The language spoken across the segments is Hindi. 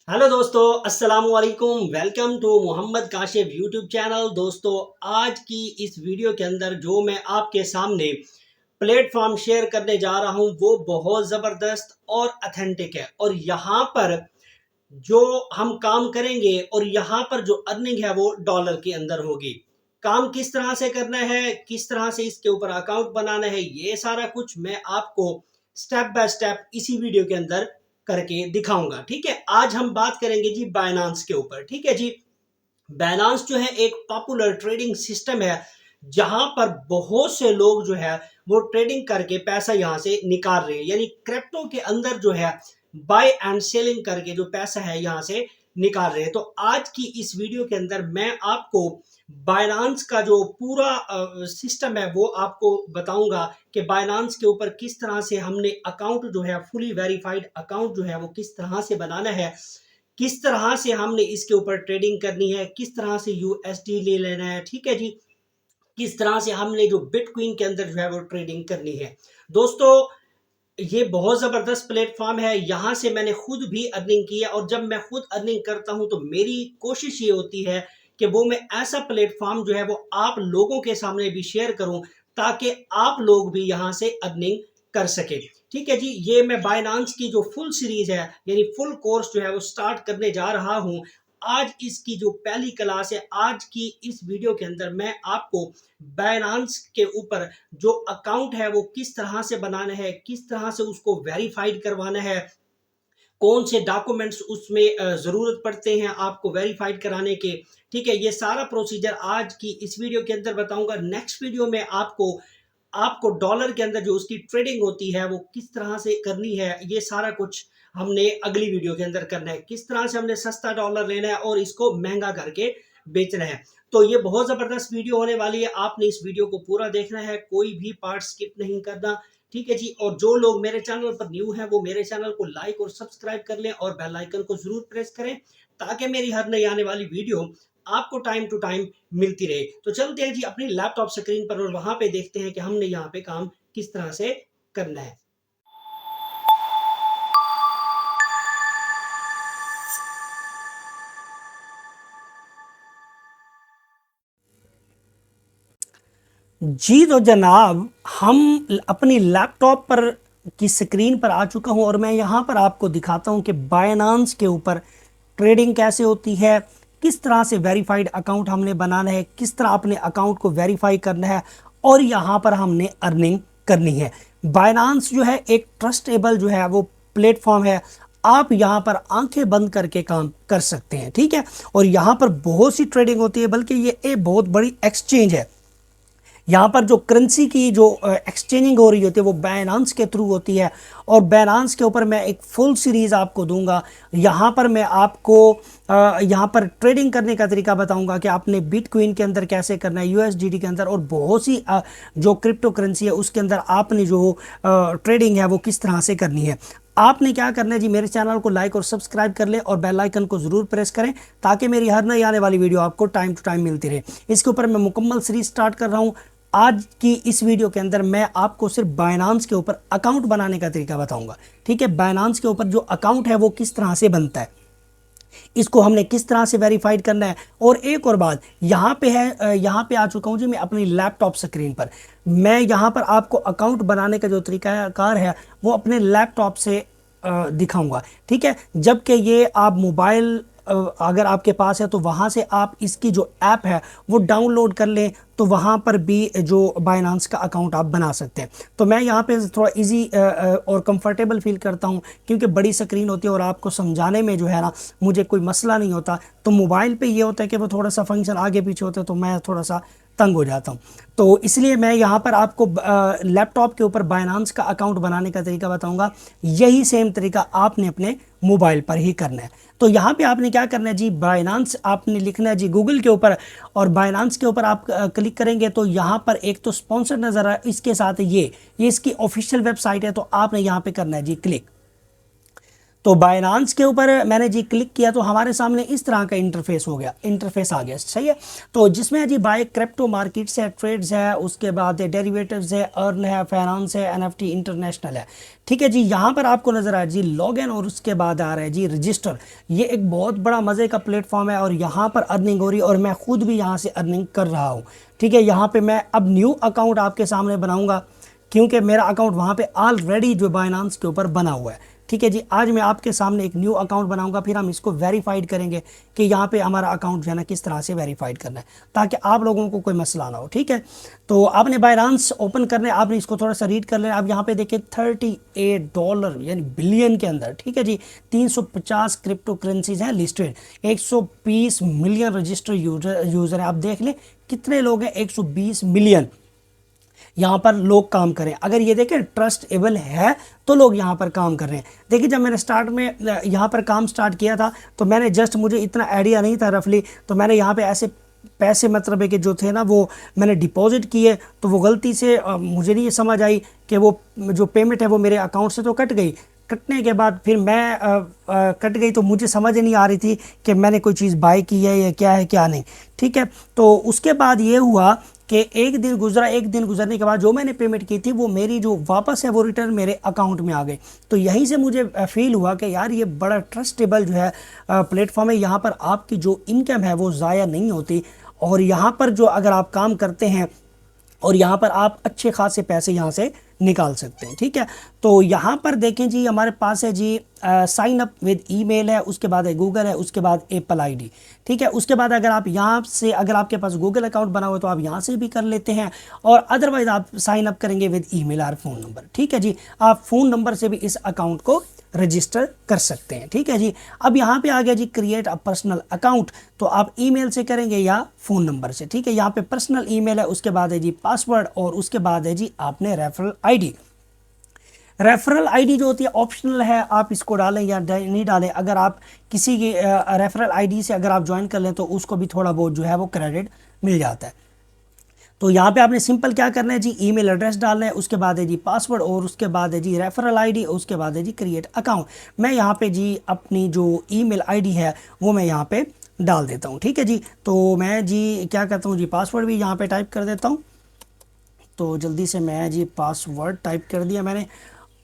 हेलो दोस्तों, अस्सलाम वालेकुम। Welcome to Mohammad Kashif YouTube channel. दोस्तों, आज की इस वीडियो के अंदर जो मैं आपके सामने प्लेटफॉर्म शेयर करने जा रहा हूं वो बहुत ज़बरदस्त और अथेंटिक है। और यहाँ पर जो हम काम करेंगे और यहाँ पर जो अर्निंग है वो डॉलर के अंदर होगी। काम किस तरह से करना है, किस तरह से इसके ऊपर अकाउंट बनाना है, ये सारा कुछ मैं आपको स्टेप बाय स्टेप इसी वीडियो के अंदर करके दिखाऊंगा। ठीक है, आज हम बात करेंगे जी बाइनांस के ऊपर। ठीक है जी, बाइनांस जो है एक पॉपुलर ट्रेडिंग सिस्टम है जहां पर बहुत से लोग जो है वो ट्रेडिंग करके पैसा यहां से निकाल रहे हैं। यानी क्रिप्टो के अंदर जो है बाय एंड सेलिंग करके जो पैसा है यहां से निकाल रहे हैं। तो आज की इस वीडियो के अंदर मैं आपको बाइनांस का जो पूरा सिस्टम है वो आपको बताऊंगा कि बाइनांस के ऊपर किस तरह से हमने अकाउंट जो है फुली वेरीफाइड अकाउंट जो है वो किस तरह से बनाना है, किस तरह से हमने इसके ऊपर ट्रेडिंग करनी है, किस तरह से यूएसडी ले लेना है। ठीक है जी, किस तरह से हमने जो बिटकॉइन के अंदर जो है वो ट्रेडिंग करनी है। दोस्तों, ये बहुत ज़बरदस्त प्लेटफॉर्म है। यहाँ से मैंने खुद भी अर्निंग की है और जब मैं खुद अर्निंग करता हूँ तो मेरी कोशिश ये होती है कि वो मैं ऐसा प्लेटफॉर्म जो है वो आप लोगों के सामने भी शेयर करूँ ताकि आप लोग भी यहाँ से अर्निंग कर सके। ठीक है जी, ये मैं बाइनांस की जो फुल सीरीज है यानी फुल कोर्स जो है वो स्टार्ट करने जा रहा हूँ। आज इसकी जो पहली क्लास है, आज की इस वीडियो के अंदर मैं आपको बाइनांस के ऊपर जो अकाउंट है वो किस तरह से बनाना है, किस तरह से उसको वेरीफाइड करवाना है, कौन से डॉक्यूमेंट्स उसमें ज़रूरत पड़ते हैं आपको वेरीफाइड कराने के। ठीक है, ये सारा प्रोसीजर आज की इस वीडियो के अंदर बताऊंगा। नेक्स्ट वीडियो में आपको आपको डॉलर के अंदर जो उसकी ट्रेडिंग होती है वो किस तरह से करनी है, ये सारा कुछ हमने अगली वीडियो के अंदर करना है। किस तरह से हमने सस्ता डॉलर लेना है और इसको महंगा करके बेचना है। तो ये बहुत ज़बरदस्त वीडियो होने वाली है। आपने इस वीडियो को पूरा देखना है, कोई भी पार्ट स्किप नहीं करना। ठीक है जी, और जो लोग मेरे चैनल पर न्यू हैं वो मेरे चैनल को लाइक और सब्सक्राइब कर लें और बेल आइकन को जरूर प्रेस करें ताकि मेरी हर नई आने वाली वीडियो आपको टाइम टू टाइम मिलती रहे। तो चलते हैं जी अपनी लैपटॉप स्क्रीन पर और वहां पे देखते हैं कि हमने यहाँ पे काम किस तरह से करना है। जी तो जनाब, हम अपनी लैपटॉप पर की स्क्रीन पर आ चुका हूं और मैं यहाँ पर आपको दिखाता हूं कि बाइनांस के ऊपर ट्रेडिंग कैसे होती है, किस तरह से वेरीफाइड अकाउंट हमने बनाना है, किस तरह अपने अकाउंट को वेरीफाई करना है और यहाँ पर हमने अर्निंग करनी है। बाइनांस जो है एक ट्रस्टेबल जो है वो प्लेटफॉर्म है। आप यहाँ पर आंखें बंद करके काम कर सकते हैं। ठीक है, और यहाँ पर बहुत सी ट्रेडिंग होती है, बल्कि ये एक बहुत बड़ी एक्सचेंज है। यहाँ पर जो करेंसी की जो एक्सचेंजिंग हो रही होती है वो बाइनांस के थ्रू होती है और बाइनांस के ऊपर मैं एक फुल सीरीज़ आपको दूंगा। यहाँ पर मैं आपको यहाँ पर ट्रेडिंग करने का तरीका बताऊंगा कि आपने बिटकॉइन के अंदर कैसे करना है, यूएसडीटी के अंदर और बहुत सी जो क्रिप्टो करेंसी है उसके अंदर आपने जो ट्रेडिंग है वो किस तरह से करनी है। आपने क्या करना है जी, मेरे चैनल को लाइक और सब्सक्राइब कर लें और बेल आइकन को ज़रूर प्रेस करें ताकि मेरी हर नई आने वाली वीडियो आपको टाइम टू टाइम मिलती रहे। इसके ऊपर मैं मुकम्मल सीरीज स्टार्ट कर रहा हूँ। आज की इस वीडियो के अंदर मैं आपको सिर्फ बाइनांस के ऊपर अकाउंट बनाने का तरीका बताऊंगा। ठीक है, बाइनांस के ऊपर जो अकाउंट है वो किस तरह से बनता है, इसको हमने किस तरह से वेरीफाइड करना है। और एक और बात यहाँ पे है, यहाँ पे आ चुका हूँ जी मैं अपनी लैपटॉप स्क्रीन पर। मैं यहाँ पर आपको अकाउंट बनाने का जो तरीकाकार है वो अपने लैपटॉप से दिखाऊंगा। ठीक है, जबकि ये आप मोबाइल अगर आपके पास है तो वहाँ से आप इसकी जो ऐप है वो डाउनलोड कर लें तो वहाँ पर भी जो बाइनांस का अकाउंट आप बना सकते हैं। तो मैं यहाँ पे थोड़ा इजी और कंफर्टेबल फील करता हूँ क्योंकि बड़ी स्क्रीन होती है और आपको समझाने में जो है ना मुझे कोई मसला नहीं होता। तो मोबाइल पे ये होता है कि वो थोड़ा सा फंक्शन आगे पीछे होता है तो मैं थोड़ा सा तंग हो जाता हूँ। तो इसलिए मैं यहाँ पर आपको लैपटॉप के ऊपर बाइनांस का अकाउंट बनाने का तरीका बताऊँगा। यही सेम तरीका आपने अपने मोबाइल पर ही करना है। तो यहाँ पे आपने क्या करना है जी, बाइनांस आपने लिखना है जी गूगल के ऊपर और बाइनांस के ऊपर आप क्लिक करेंगे तो यहाँ पर एक तो स्पॉन्सर नज़र आ, इसके साथ ये इसकी ऑफिशियल वेबसाइट है तो आपने यहाँ पे करना है जी क्लिक। तो बाइनांस के ऊपर मैंने जी क्लिक किया तो हमारे सामने इस तरह का इंटरफेस आ गया, सही है। तो जिसमें जी बाय क्रिप्टो मार्केट्स है, ट्रेड्स है, उसके बाद डेरिवेटिव्स है, अर्न है, फाइनेंस है, एनएफटी इंटरनेशनल है, ठीक है जी। यहाँ पर आपको नजर आ जी लॉग इन और उसके बाद आ रहा है जी रजिस्टर। ये एक बहुत बड़ा मजे का प्लेटफॉर्म है और यहाँ पर अर्निंग हो रही है और मैं खुद भी यहाँ से अर्निंग कर रहा हूँ, ठीक है। यहाँ पे मैं अब न्यू अकाउंट आपके सामने बनाऊंगा क्योंकि मेरा अकाउंट वहाँ पे ऑलरेडी जो बाइनांस के ऊपर बना हुआ है, ठीक है जी। आज मैं आपके सामने एक न्यू अकाउंट बनाऊंगा, फिर हम इसको वेरीफाइड करेंगे कि यहाँ पे हमारा अकाउंट जो है ना किस तरह से वेरीफाइड करना है ताकि आप लोगों को कोई मसला ना हो, ठीक है। तो आपने बाइनांस ओपन करना है, आपने इसको थोड़ा सा रीड कर लेना। अब यहाँ पे देखिए $38 यानी बिलियन के अंदर, ठीक है जी। 350 क्रिप्टो करेंसीज हैं लिस्टेड, 120 मिलियन रजिस्टर यूजर है। आप देख लें कितने लोग हैं, 120 मिलियन यहाँ पर लोग काम करें। अगर ये देखें ट्रस्टेबल है तो लोग यहाँ पर काम कर रहे हैं। देखिए जब मैंने स्टार्ट में यहाँ पर काम स्टार्ट किया था तो मैंने जस्ट, मुझे इतना आइडिया नहीं था रफली, तो मैंने यहाँ पे ऐसे पैसे मतलब है कि जो थे ना वो मैंने डिपॉजिट किए, तो वो गलती से मुझे नहीं ये समझ आई कि वो जो पेमेंट है वो मेरे अकाउंट से तो कट गई। कटने के बाद फिर मैं कट गई तो मुझे समझ नहीं आ रही थी कि मैंने कोई चीज़ बाय की है या क्या है क्या नहीं, ठीक है। तो उसके बाद ये हुआ कि एक दिन गुजरने के बाद जो मैंने पेमेंट की थी वो मेरी जो वापस है वो रिटर्न मेरे अकाउंट में आ गई। तो यहीं से मुझे फील हुआ कि यार ये बड़ा ट्रस्टेबल जो है प्लेटफॉर्म है। यहाँ पर आपकी जो इनकम है वो ज़ाया नहीं होती और यहाँ पर जो अगर आप काम करते हैं और यहाँ पर आप अच्छे खासे पैसे यहाँ से निकाल सकते हैं, ठीक है। तो यहाँ पर देखें जी हमारे पास है जी साइन अप विद ईमेल है, उसके बाद है गूगल है, उसके बाद एप्पल आईडी, ठीक है। उसके बाद अगर आप यहाँ से, अगर आपके पास गूगल अकाउंट बना हुआ है तो आप यहाँ से भी कर लेते हैं और अदरवाइज आप साइन अप करेंगे विद ईमेल और फ़ोन नंबर, ठीक है जी। आप फ़ोन नंबर से भी इस अकाउंट को रजिस्टर कर सकते हैं, ठीक है जी। अब यहाँ पे आ गया जी क्रिएट अ पर्सनल अकाउंट, तो आप ईमेल से करेंगे या फ़ोन नंबर से, ठीक है। यहाँ पे पर्सनल ईमेल है, उसके बाद है जी पासवर्ड और उसके बाद है जी आपने रेफरल आईडी। रेफरल आईडी जो होती है ऑप्शनल है, आप इसको डालें या नहीं डालें। अगर आप किसी की रेफरल आईडी से अगर आप ज्वाइन कर लें तो उसको भी थोड़ा बहुत जो है वो क्रेडिट मिल जाता है। तो यहाँ पे आपने सिंपल क्या करना है जी, ईमेल एड्रेस डालना है, उसके बाद है जी पासवर्ड और उसके बाद है जी रेफरल आईडी, उसके बाद है जी क्रिएट अकाउंट। मैं यहाँ पे जी अपनी जो ईमेल आईडी है वो मैं यहाँ पे डाल देता हूँ, ठीक है जी। तो मैं जी क्या करता हूँ जी, पासवर्ड भी यहाँ पे टाइप कर देता हूँ। तो जल्दी से मैं जी पासवर्ड टाइप कर दिया मैंने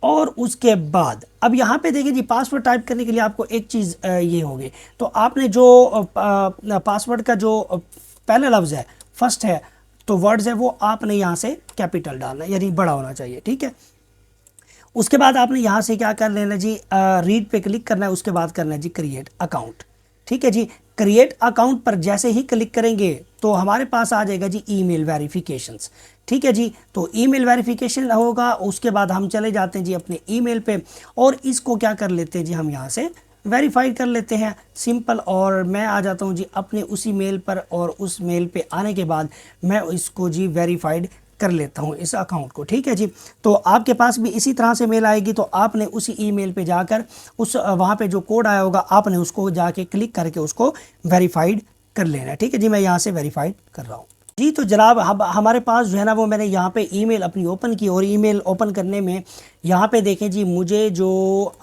और उसके बाद अब यहाँ पे देखिए जी पासवर्ड टाइप करने के लिए आपको एक चीज़ ये होगी, तो आपने जो पासवर्ड का जो पहला लफ्ज़ है, फर्स्ट है तो वर्ड्स है, वो आपने यहाँ से कैपिटल डालना है यानी बड़ा होना चाहिए, ठीक है। उसके बाद आपने यहाँ से क्या कर लेना जी, रीड पे क्लिक करना है, उसके बाद करना है जी क्रिएट अकाउंट, ठीक है जी। क्रिएट अकाउंट पर जैसे ही क्लिक करेंगे तो हमारे पास आ जाएगा जी ईमेल वेरिफिकेशंस, ठीक है जी। तो ईमेल वेरिफिकेशन होगा, उसके बाद हम चले जाते हैं जी अपने ईमेल पे और इसको क्या कर लेते हैं जी, हम यहाँ से वेरीफाई कर लेते हैं, सिंपल। और मैं आ जाता हूँ जी अपने उसी मेल पर और उस मेल पे आने के बाद मैं इसको जी वेरीफाइड कर लेता हूँ इस अकाउंट को, ठीक है जी। तो आपके पास भी इसी तरह से मेल आएगी, तो आपने उसी ईमेल पे जाकर उस वहाँ पे जो कोड आया होगा आपने उसको जाके क्लिक करके उसको वेरीफाइड कर लेना है, ठीक है जी। मैं यहाँ से वेरीफाइड कर रहा हूँ जी। तो जनाब हमारे पास जो है ना वो मैंने यहाँ पे ईमेल अपनी ओपन की और ईमेल ओपन करने में यहाँ पे देखें जी मुझे जो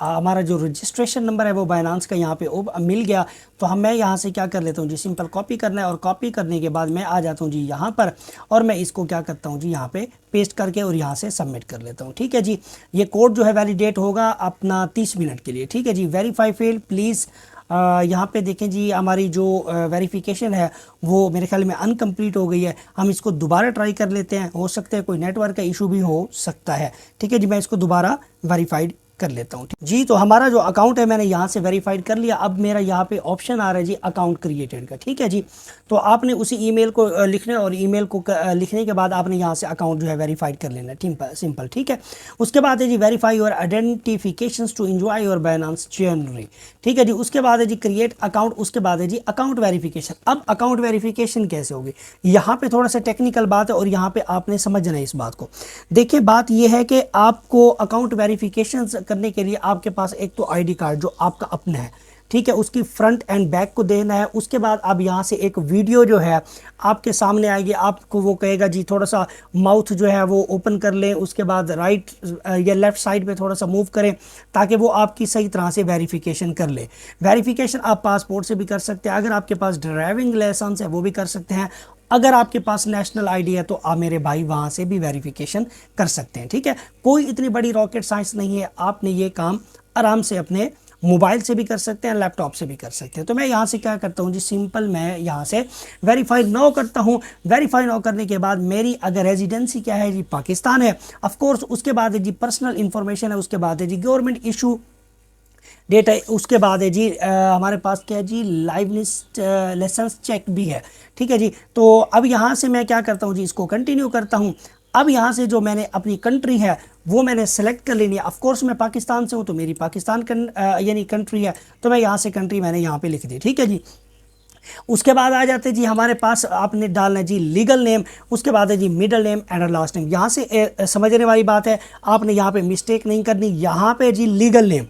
हमारा जो रजिस्ट्रेशन नंबर है वो बाइनांस का यहाँ पे मिल गया। तो मैं यहाँ से क्या कर लेता हूँ जी, सिंपल कॉपी करना है और कॉपी करने के बाद मैं आ जाता हूँ जी यहाँ पर और मैं इसको क्या करता हूँ जी यहाँ पे पेस्ट करके और यहाँ से सबमिट कर लेता हूँ, ठीक है जी। ये कोड जो है वैलिडेट होगा अपना 30 मिनट के लिए, ठीक है जी। वेरीफाई फेल प्लीज़ यहाँ पे देखें जी हमारी जो वेरिफिकेशन है वो मेरे ख्याल में अनकम्प्लीट हो गई है। हम इसको दोबारा ट्राई कर लेते हैं, हो सकता है कोई नेटवर्क का इशू भी हो सकता है, ठीक है जी। मैं इसको दोबारा वेरीफाइड कर लेता हूँ जी। तो हमारा जो अकाउंट है मैंने यहाँ से वेरीफाइड कर लिया। अब मेरा यहाँ पे ऑप्शन आ रहा है जी अकाउंट क्रिएटेड का, ठीक है जी। तो आपने उसी ईमेल को लिखना और ईमेल को लिखने के बाद आपने यहाँ से अकाउंट जो है वेरीफाइड कर लेना है, सिंपल, ठीक है। उसके बाद है जी verify your identifications to enjoy your Binance journey, ठीक है जी। उसके बाद है जी क्रिएट अकाउंट, उसके बाद है जी अकाउंट वेरिफिकेशन। अब अकाउंट वेरिफिकेशन कैसे होगी, यहाँ पे थोड़ा सा टेक्निकल बात है और यहाँ पे आपने समझना है इस बात को। देखिए बात यह है कि आपको अकाउंट वेरिफिकेशन करने के लिए आपके पास एक तो आईडी कार्ड जो आपका अपना है, ठीक है, उसकी फ्रंट एंड बैक को देना है। उसके बाद अब यहाँ से एक वीडियो जो है आपके सामने आएगी, आपको वो कहेगा जी थोड़ा सा माउथ जो है वो ओपन कर लें, उसके बाद राइट या लेफ़्ट साइड पे थोड़ा सा मूव करें ताकि वो आपकी सही तरह से वेरिफिकेशन कर ले। वेरिफिकेशन आप पासपोर्ट से भी कर सकते हैं, अगर आपके पास ड्राइविंग लाइसेंस है वो भी कर सकते हैं, अगर आपके पास नेशनल आईडी है तो आप मेरे भाई वहाँ से भी वेरिफिकेशन कर सकते हैं। ठीक है, कोई इतनी बड़ी रॉकेट साइंस नहीं है, आपने ये काम आराम से अपने मोबाइल से भी कर सकते हैं, लैपटॉप से भी कर सकते हैं। तो मैं यहाँ से क्या करता हूँ जी, सिंपल मैं यहाँ से वेरीफाई नाउ करता हूँ। वेरीफाई नाउ करने के बाद मेरी अगर रेजिडेंसी क्या है जी, पाकिस्तान है ऑफ कोर्स, उसके बाद है जी पर्सनल इंफॉर्मेशन है, उसके बाद है जी गवर्नमेंट इशू डेट है, उसके बाद है जी हमारे पास क्या है जी, लाइव लिस्ट लाइसेंस चेक भी है। ठीक है जी, तो अब यहाँ से मैं क्या करता हूँ जी, इसको कंटिन्यू करता हूँ। अब यहाँ से जो मैंने अपनी कंट्री है वो मैंने सेलेक्ट कर लेनी है। ऑफ कोर्स मैं पाकिस्तान से हूँ तो मेरी पाकिस्तान यानी कंट्री है, तो मैं यहाँ से कंट्री मैंने यहाँ पे लिख दी। ठीक है जी, उसके बाद आ जाते जी हमारे पास आपने डालना है जी लीगल नेम, उसके बाद है जी middle name and last name. यहाँ से समझने वाली बात है, आपने यहाँ पे मिस्टेक नहीं करनी। यहाँ पे जी लीगल नेम,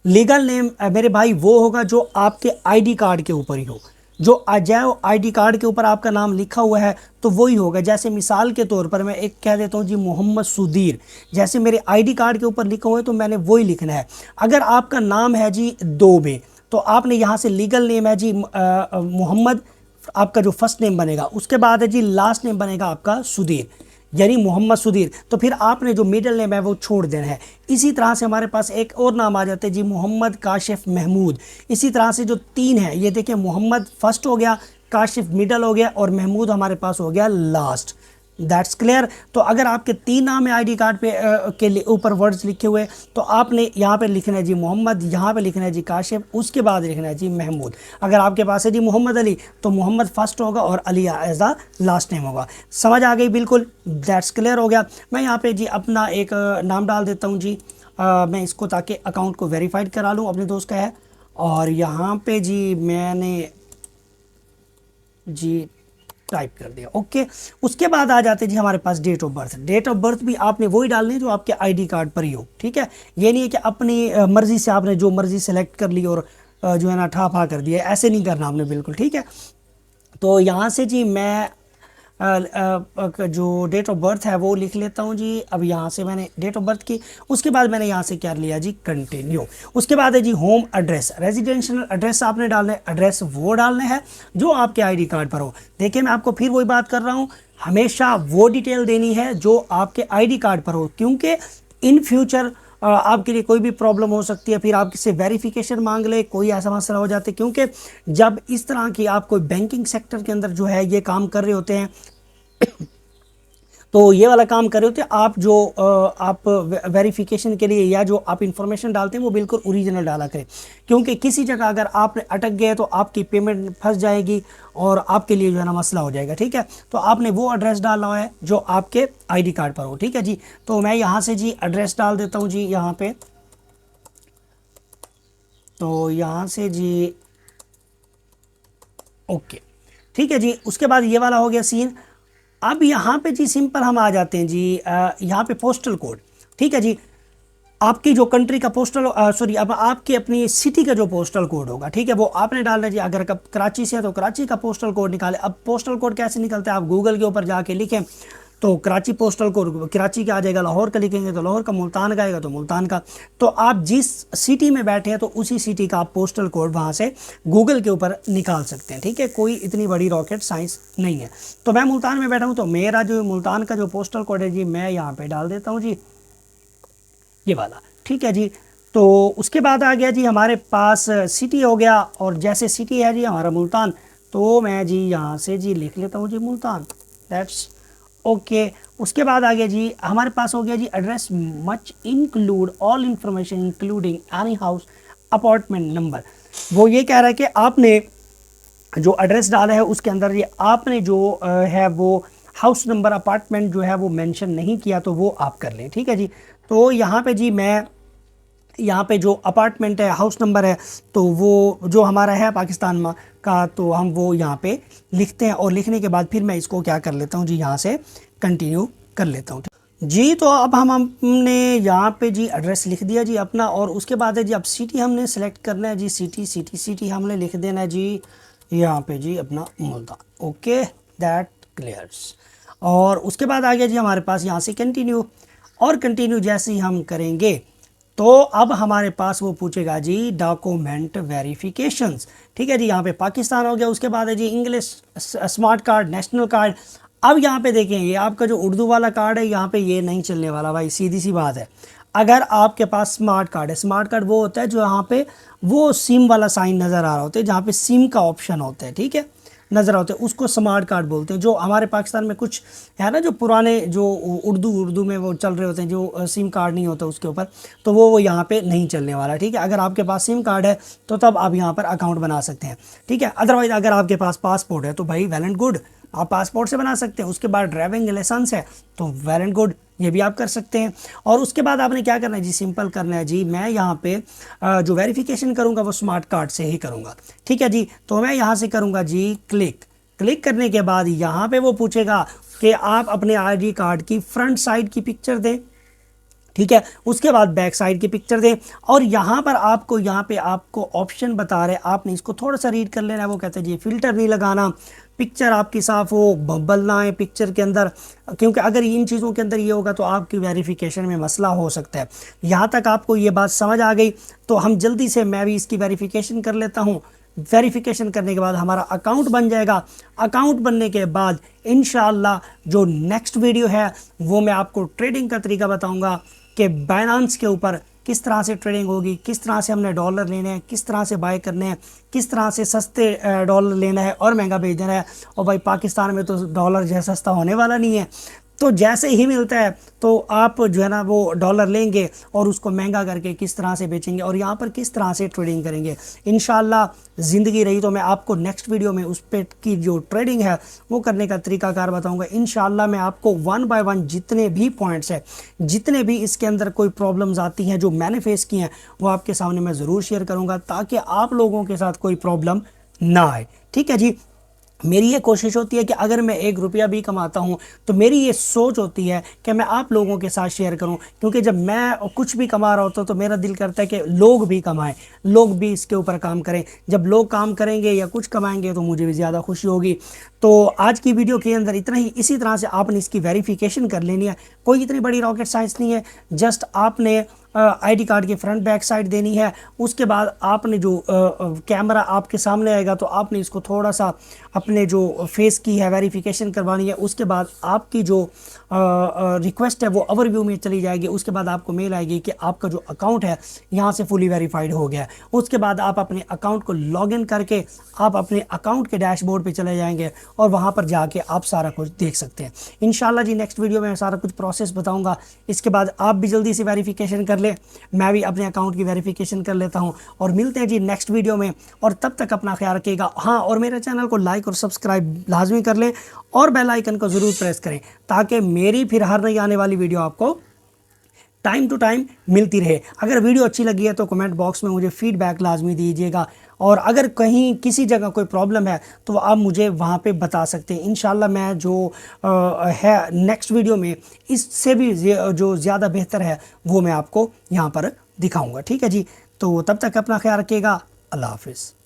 लीगल नेम मेरे भाई वो होगा जो आपके आईडी कार्ड के ऊपर ही हो, जो अजय आईडी कार्ड के ऊपर आपका नाम लिखा हुआ है तो वही होगा। जैसे मिसाल के तौर पर मैं एक कह देता हूँ जी मोहम्मद सुधीर, जैसे मेरे आईडी कार्ड के ऊपर लिखा हुआ है तो मैंने वही लिखना है। अगर आपका नाम है जी दोबे तो आपने यहाँ से लीगल नेम है जी मोहम्मद, आपका जो फर्स्ट नेम बनेगा, उसके बाद है जी लास्ट नेम बनेगा आपका सुधीर, यानी मोहम्मद सुधीर। तो फिर आपने जो मिडिल नेम है वो छोड़ देना है। इसी तरह से हमारे पास एक और नाम आ जाते हैं जी मोहम्मद काशिफ महमूद। इसी तरह से जो तीन है ये देखिए, मोहम्मद फर्स्ट हो गया, काशिफ मिडल हो गया और महमूद हमारे पास हो गया लास्ट। That's clear. तो अगर आपके तीन नाम है आईडी कार्ड पे के ऊपर वर्ड्स लिखे हुए तो आपने यहाँ पे लिखना है जी मोहम्मद, यहाँ पे लिखना है जी काशिफ, उसके बाद लिखना है जी महमूद। अगर आपके पास है जी मोहम्मद अली तो मोहम्मद फर्स्ट होगा और Ali as the last name होगा। समझ आ गई बिल्कुल, दैट्स क्लियर हो गया। मैं यहाँ पे जी अपना एक नाम डाल देता हूँ जी, मैं इसको ताकि अकाउंट को वेरीफाइड करा लूँ, अपने दोस्त का है। और यहाँ पे जी मैंने जी टाइप कर दिया, ओके। उसके बाद आ जाते जी हमारे पास date of birth. Date of birth भी आपने वही डालनी है जो आपके आईडी कार्ड पर ही हो। ठीक है, ये नहीं है कि अपनी मर्जी से आपने जो मर्जी सेलेक्ट कर ली और जो है ना ठा कर दिया, ऐसे नहीं करना आपने बिल्कुल। ठीक है, तो यहाँ से जी मैं जो डेट ऑफ बर्थ है वो लिख लेता हूँ जी। अब यहाँ से मैंने डेट ऑफ बर्थ की, उसके बाद मैंने यहाँ से क्या लिया जी, कंटिन्यू। उसके बाद है जी होम एड्रेस, रेजिडेंशियल एड्रेस आपने डालना है, एड्रेस वो डालना है जो आपके आईडी कार्ड पर हो। देखिए मैं आपको फिर वही बात कर रहा हूँ, हमेशा वो डिटेल देनी है जो आपके आईडी कार्ड पर हो, क्योंकि इन फ्यूचर आपके लिए कोई भी प्रॉब्लम हो सकती है, फिर आप किसी वेरिफिकेशन मांग ले, कोई ऐसा मसला हो जाता है। क्योंकि जब इस तरह की आप कोई बैंकिंग सेक्टर के अंदर जो है ये काम कर रहे होते हैं तो ये वाला काम कर रहे होते हैं आप, जो आप वेरिफिकेशन के लिए या जो आप इंफॉर्मेशन डालते हैं वो बिल्कुल ओरिजिनल डाला करें, क्योंकि किसी जगह अगर आप अटक गए तो आपकी पेमेंट फंस जाएगी और आपके लिए जो है ना मसला हो जाएगा। ठीक है, तो आपने वो एड्रेस डालना है जो आपके आईडी कार्ड पर हो। ठीक है जी, तो मैं यहाँ से जी एड्रेस डाल देता हूँ जी यहाँ पे, तो यहाँ से जी ओके। ठीक है जी, उसके बाद ये वाला हो गया सीन। अब यहाँ पे जी सिंपल हम आ जाते हैं जी यहाँ पे पोस्टल कोड। ठीक है जी, आपकी जो कंट्री का पोस्टल सॉरी अब आपकी अपनी सिटी का जो पोस्टल कोड होगा, ठीक है, वो आपने डालना जी। अगर कराची से है तो कराची का पोस्टल कोड निकाले। अब पोस्टल कोड कैसे निकलता है, आप गूगल के ऊपर जाके लिखें तो कराची पोस्टल कोड कराची का आ जाएगा, लाहौर का लिखेंगे तो लाहौर का, मुल्तान का आएगा तो मुल्तान का। तो आप जिस सिटी में बैठे हैं तो उसी सिटी का आप पोस्टल कोड वहाँ से गूगल के ऊपर निकाल सकते हैं। ठीक है, कोई इतनी बड़ी रॉकेट साइंस नहीं है। तो मैं मुल्तान में बैठा हूँ तो मेरा जो मुल्तान का जो पोस्टल कोड है जी मैं यहाँ पर डाल देता हूँ जी, ये वाला। ठीक है जी, तो उसके बाद आ गया जी हमारे पास सिटी हो गया, और जैसे सिटी है जी हमारा मुल्तान, तो मैं जी यहाँ से जी लिख लेता हूँ जी मुल्तान, दैट्स ओके। उसके बाद आ गया जी हमारे पास हो गया जी address much include all information including any house apartment number. वो ये कह रहा है कि आपने जो एड्रेस डाला है उसके अंदर ये आपने जो है वो हाउस नंबर अपार्टमेंट जो है वो मेंशन नहीं किया, तो वो आप कर लें। ठीक है जी, तो यहाँ पे जी मैं यहाँ पे जो अपार्टमेंट है हाउस नंबर है तो वो जो हमारा है पाकिस्तान में का, तो हम वो यहाँ पे लिखते हैं, और लिखने के बाद फिर मैं इसको क्या कर लेता हूँ जी यहाँ से कंटिन्यू कर लेता हूँ। जी। तो अब हमने यहाँ पे जी एड्रेस लिख दिया जी अपना, और उसके बाद है जी अब सिटी हमने सेलेक्ट करना है जी, सिटी हमने लिख देना है जी यहाँ पे जी अपना मुल्तान। Okay, that clears. और उसके बाद आ गया जी हमारे पास यहाँ से कंटिन्यू, और कंटिन्यू जैसे ही हम करेंगे तो अब हमारे पास वो पूछेगा जी डॉक्यूमेंट वेरिफिकेशंस। ठीक है जी, यहाँ पे पाकिस्तान हो गया, उसके बाद है जी English smart card, national card. अब यहाँ पे देखें, ये आपका जो उर्दू वाला कार्ड है यहाँ पे ये नहीं चलने वाला भाई, सीधी सी बात है। अगर आपके पास स्मार्ट कार्ड है, स्मार्ट कार्ड वो होता है जो यहाँ पे वो सिम वाला साइन नज़र आ रहा होता है, जहाँ पे सिम का ऑप्शन होता है, ठीक है, नज़र आते हैं, उसको स्मार्ट कार्ड बोलते हैं। जो हमारे पाकिस्तान में कुछ है ना, जो पुराने जो उर्दू में वो चल रहे होते हैं, जो सिम कार्ड नहीं होता उसके ऊपर, तो वो यहाँ पे नहीं चलने वाला। ठीक है, अगर आपके पास सिम कार्ड है तो तब आप यहाँ पर अकाउंट बना सकते हैं। ठीक है, अदरवाइज अगर आपके पास पासपोर्ट है तो भाई वेल एंड गुड, आप पासपोर्ट से बना सकते हैं। उसके बाद ड्राइविंग लाइसेंस है तो वेल एंड गुड, ये भी आप कर सकते हैं। और उसके बाद आपने क्या करना है जी, सिंपल करना है जी, मैं यहाँ पे जो वेरिफिकेशन करूँगा वो स्मार्ट कार्ड से ही करूँगा। ठीक है जी, तो मैं यहाँ से करूँगा जी क्लिक। क्लिक करने के बाद यहाँ पे वो पूछेगा कि आप अपने आईडी कार्ड की फ्रंट साइड की पिक्चर दें। ठीक है, उसके बाद बैक साइड की पिक्चर दें, और यहाँ पर आपको यहाँ पे आपको ऑप्शन बता रहे हैं, आपने इसको थोड़ा सा रीड कर लेना है। वो कहते हैं जी फिल्टर नहीं लगाना, पिक्चर आपकी साफ़ हो, बबल ना आए पिक्चर के अंदर, क्योंकि अगर इन चीज़ों के अंदर ये होगा तो आपकी वेरिफिकेशन में मसला हो सकता है। यहाँ तक आपको ये बात समझ आ गई, तो हम जल्दी से मैं भी इसकी वेरिफिकेशन कर लेता हूँ। वेरिफिकेशन करने के बाद हमारा अकाउंट बन जाएगा। अकाउंट बनने के बाद इंशाल्लाह जो नेक्स्ट वीडियो है वो मैं आपको ट्रेडिंग का तरीका बताऊंगा कि बाइनेंस के ऊपर किस तरह से ट्रेडिंग होगी, किस तरह से हमने डॉलर लेने हैं, किस तरह से बाय करने हैं, किस तरह से सस्ते डॉलर लेना है और महंगा बेच देना है। और भाई पाकिस्तान में तो डॉलर जैसा सस्ता होने वाला नहीं है, तो जैसे ही मिलता है तो आप जो है ना वो डॉलर लेंगे और उसको महंगा करके किस तरह से बेचेंगे और यहाँ पर किस तरह से ट्रेडिंग करेंगे। इंशाल्लाह ज़िंदगी रही तो मैं आपको नेक्स्ट वीडियो में उस पे की जो ट्रेडिंग है वो करने का तरीकाकार बताऊंगा। इंशाल्लाह मैं आपको 1 बाय 1 जितने भी पॉइंट्स हैं, जितने भी इसके अंदर कोई प्रॉब्लम्स आती हैं जो मैंने फेस की हैं, वो आपके सामने मैं ज़रूर शेयर करूँगा ताकि आप लोगों के साथ कोई प्रॉब्लम ना आए। ठीक है जी, मेरी ये कोशिश होती है कि अगर मैं 1 रुपया भी कमाता हूँ तो मेरी ये सोच होती है कि मैं आप लोगों के साथ शेयर करूँ, क्योंकि जब मैं कुछ भी कमा रहा होता हूँ तो मेरा दिल करता है कि लोग भी कमाएं, लोग भी इसके ऊपर काम करें। जब लोग काम करेंगे या कुछ कमाएंगे तो मुझे भी ज़्यादा खुशी होगी। तो आज की वीडियो के अंदर इतना ही। इसी तरह से आपने इसकी वेरिफिकेशन कर लेनी है, कोई इतनी बड़ी रॉकेट साइंस नहीं है। जस्ट आपने आईडी कार्ड की फ्रंट बैक साइड देनी है। उसके बाद आपने जो कैमरा आपके सामने आएगा तो आपने इसको थोड़ा सा अपने जो फेस की है वेरिफिकेशन करवानी है। उसके बाद आपकी जो रिक्वेस्ट है वो ओवरव्यू में चली जाएगी। उसके बाद आपको मेल आएगी कि आपका जो अकाउंट है यहाँ से फुली वेरीफाइड हो गया है। उसके बाद आप अपने अकाउंट को लॉगिन करके आप अपने अकाउंट के डैशबोर्ड पे चले जाएंगे और वहाँ पर जाके आप सारा कुछ देख सकते हैं। इंशाल्लाह जी नेक्स्ट वीडियो में सारा कुछ प्रोसेस बताऊँगा। इसके बाद आप भी जल्दी से वेरिफिकेशन कर ले, मैं भी अपने अकाउंट की वेरिफिकेशन कर लेता हूँ और मिलते हैं जी नेक्स्ट वीडियो में। और तब तक अपना ख्याल रखिएगा। हाँ, और मेरे चैनल को लाइक और सब्सक्राइब लाजमी कर लें और बेल आइकन को ज़रूर प्रेस करें ताकि मेरी फिर हर नई आने वाली वीडियो आपको टाइम टू टाइम मिलती रहे। अगर वीडियो अच्छी लगी है तो कमेंट बॉक्स में मुझे फीडबैक लाजमी दीजिएगा, और अगर कहीं किसी जगह कोई प्रॉब्लम है तो आप मुझे वहाँ पे बता सकते हैं। इंशाल्लाह मैं जो है नेक्स्ट वीडियो में इससे भी जो ज़्यादा बेहतर है वो मैं आपको यहाँ पर दिखाऊँगा। ठीक है जी, तो तब तक अपना ख्याल रखिएगा। अल्लाह हाफिज़।